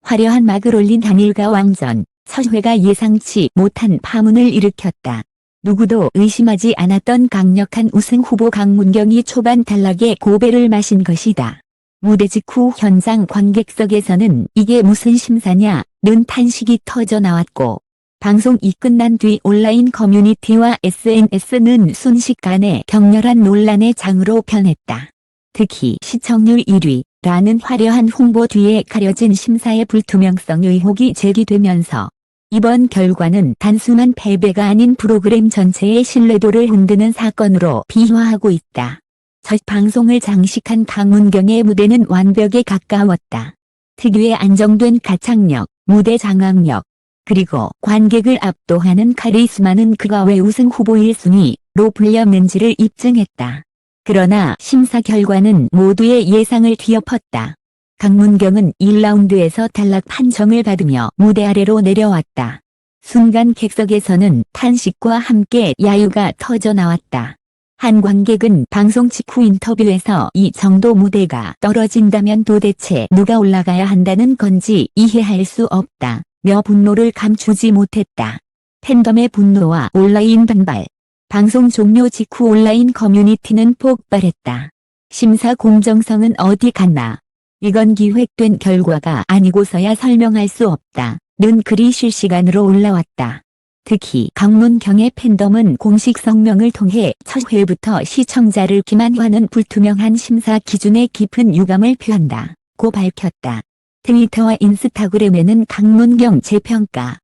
화려한 막을 올린 한일과 왕전, 서회가 예상치 못한 파문을 일으켰다. 누구도 의심하지 않았던 강력한 우승 후보 강문경이 초반 탈락에 고배를 마신 것이다. 무대 직후 현장 관객석에서는 이게 무슨 심사냐 는 탄식이 터져 나왔고, 방송이 끝난 뒤 온라인 커뮤니티와 SNS는 순식간에 격렬한 논란의 장으로 변했다. 특히 시청률 1위라는 화려한 홍보 뒤에 가려진 심사의 불투명성 의혹이 제기되면서 이번 결과는 단순한 패배가 아닌 프로그램 전체의 신뢰도를 흔드는 사건으로 비화하고 있다. 첫 방송을 장식한 강문경의 무대는 완벽에 가까웠다. 특유의 안정된 가창력, 무대 장악력, 그리고 관객을 압도하는 카리스마는 그가 왜 우승 후보 1순위로 불렸는지를 입증했다. 그러나 심사 결과는 모두의 예상을 뒤엎었다. 강문경은 1라운드에서 탈락 판정을 받으며 무대 아래로 내려왔다. 순간 객석에서는 탄식과 함께 야유가 터져 나왔다. 한 관객은 방송 직후 인터뷰에서 이 정도 무대가 떨어진다면 도대체 누가 올라가야 한다는 건지 이해할 수 없다 며 분노를 감추지 못했다. 팬덤의 분노와 온라인 반발. 방송 종료 직후 온라인 커뮤니티는 폭발했다. 심사 공정성은 어디 갔나? 이건 기획된 결과가 아니고서야 설명할 수 없다 는 글이 실시간으로 올라왔다. 특히 강문경의 팬덤은 공식 성명을 통해 첫 회부터 시청자를 기만하는 불투명한 심사 기준에 깊은 유감을 표한다고 밝혔다. 트위터와 인스타그램에는 강문경 재평가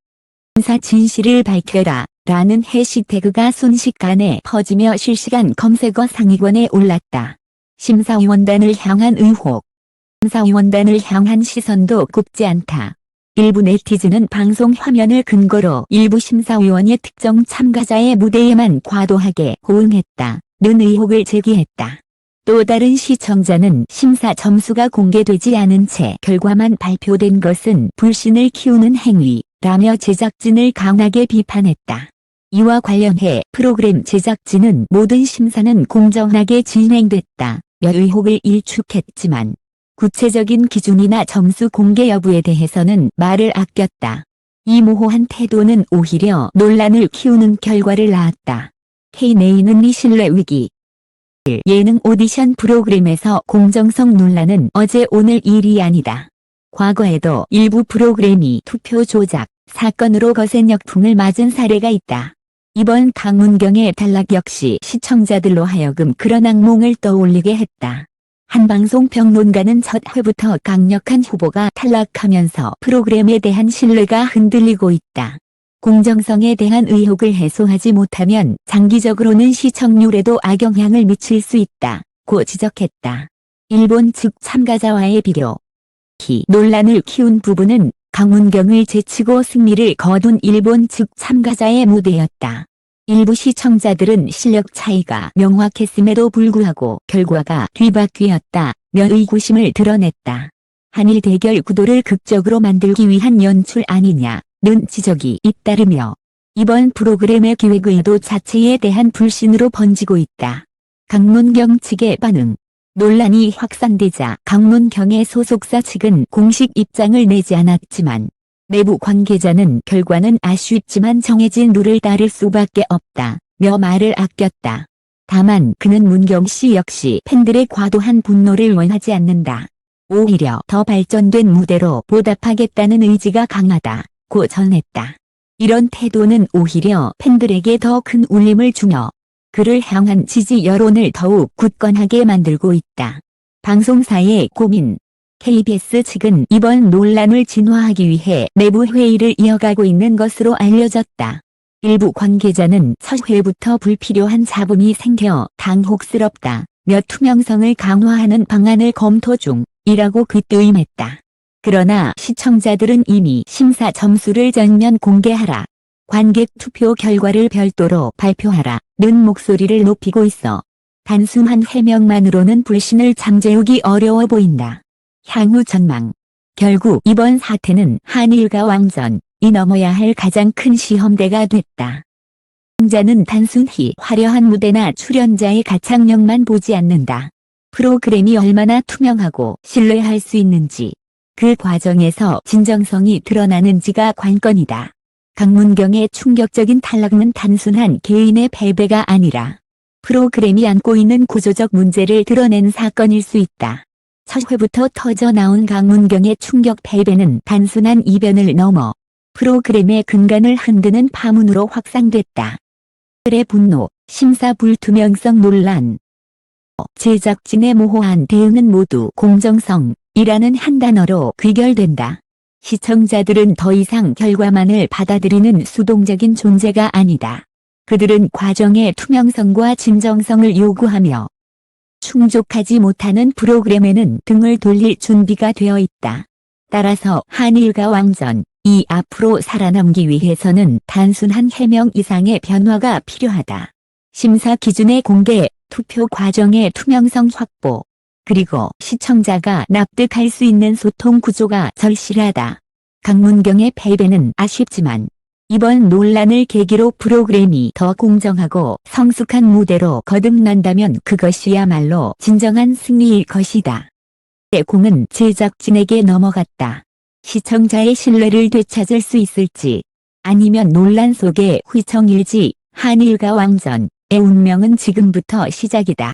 심사 진실을 밝혀라 라는 해시태그가 순식간에 퍼지며 실시간 검색어 상위권에 올랐다. 심사위원단을 향한 의혹. 심사위원단을 향한 시선도 곱지 않다. 일부 네티즌은 방송 화면을 근거로 일부 심사위원이 특정 참가자의 무대에만 과도하게 호응했다는 의혹을 제기했다. 또 다른 시청자는 심사 점수가 공개되지 않은 채 결과만 발표된 것은 불신을 키우는 행위라며 제작진을 강하게 비판했다. 이와 관련해 프로그램 제작진은 모든 심사는 공정하게 진행됐다며 의혹을 일축했지만 구체적인 기준이나 점수 공개 여부에 대해서는 말을 아꼈다. 이 모호한 태도는 오히려 논란을 키우는 결과를 낳았다. K-네이는 이 신뢰 위기. 예능 오디션 프로그램에서 공정성 논란은 어제 오늘 일이 아니다. 과거에도 일부 프로그램이 투표 조작 사건으로 거센 역풍을 맞은 사례가 있다. 이번 강문경의 탈락 역시 시청자들로 하여금 그런 악몽을 떠올리게 했다. 한 방송 평론가는 첫 회부터 강력한 후보가 탈락하면서 프로그램에 대한 신뢰가 흔들리고 있다. 공정성에 대한 의혹을 해소하지 못하면 장기적으로는 시청률에도 악영향을 미칠 수 있다고 지적했다. 일본 측 참가자와의 비교. 특히 논란을 키운 부분은 강문경을 제치고 승리를 거둔 일본 측 참가자의 무대였다. 일부 시청자들은 실력 차이가 명확했음에도 불구하고 결과가 뒤바뀌었다며 의구심을 드러냈다. 한일 대결 구도를 극적으로 만들기 위한 연출 아니냐는 지적이 잇따르며 이번 프로그램의 기획 의도 자체에 대한 불신으로 번지고 있다. 강문경 측의 반응. 논란이 확산되자 강문경의 소속사 측은 공식 입장을 내지 않았지만 내부 관계자는 결과는 아쉽지만 정해진 룰을 따를 수밖에 없다며 말을 아꼈다. 다만 그는 문경 씨 역시 팬들의 과도한 분노를 원하지 않는다. 오히려 더 발전된 무대로 보답하겠다는 의지가 강하다고 전했다. 이런 태도는 오히려 팬들에게 더 큰 울림을 주며 그를 향한 지지 여론을 더욱 굳건하게 만들고 있다. 방송사의 고민. KBS 측은 이번 논란을 진화하기 위해 내부 회의를 이어가고 있는 것으로 알려졌다. 일부 관계자는 첫 회부터 불필요한 잡음이 생겨 당혹스럽다며 투명성을 강화하는 방안을 검토 중이라고 귀띔했다. 그러나 시청자들은 이미 심사 점수를 전면 공개하라, 관객 투표 결과를 별도로 발표하라는 목소리를 높이고 있어 단순한 해명만으로는 불신을 잠재우기 어려워 보인다. 향후 전망. 결국 이번 사태는 한일과 왕전이 넘어야 할 가장 큰 시험대가 됐다. 시청자는 단순히 화려한 무대나 출연자의 가창력만 보지 않는다. 프로그램이 얼마나 투명하고 신뢰할 수 있는지, 그 과정에서 진정성이 드러나는지가 관건이다. 강문경의 충격적인 탈락은 단순한 개인의 패배가 아니라 프로그램이 안고 있는 구조적 문제를 드러낸 사건일 수 있다. 첫 회부터 터져 나온 강문경의 충격 패배는 단순한 이변을 넘어 프로그램의 근간을 흔드는 파문으로 확산됐다. 의 분노, 심사 불투명성 논란, 제작진의 모호한 대응은 모두 공정성이라는 한 단어로 귀결된다. 시청자들은 더 이상 결과만을 받아들이는 수동적인 존재가 아니다. 그들은 과정의 투명성과 진정성을 요구하며 충족하지 못하는 프로그램에는 등을 돌릴 준비가 되어 있다. 따라서 한일과 왕전이 앞으로 살아남기 위해서는 단순한 해명 이상의 변화가 필요하다. 심사 기준의 공개, 투표 과정의 투명성 확보, 그리고 시청자가 납득할 수 있는 소통 구조가 절실하다. 강문경의 패배는 아쉽지만 이번 논란을 계기로 프로그램이 더 공정하고 성숙한 무대로 거듭난다면 그것이야말로 진정한 승리일 것이다. 공은 제작진에게 넘어갔다. 시청자의 신뢰를 되찾을 수 있을지, 아니면 논란 속에 휘청일지, 한일과 왕전의 운명은 지금부터 시작이다.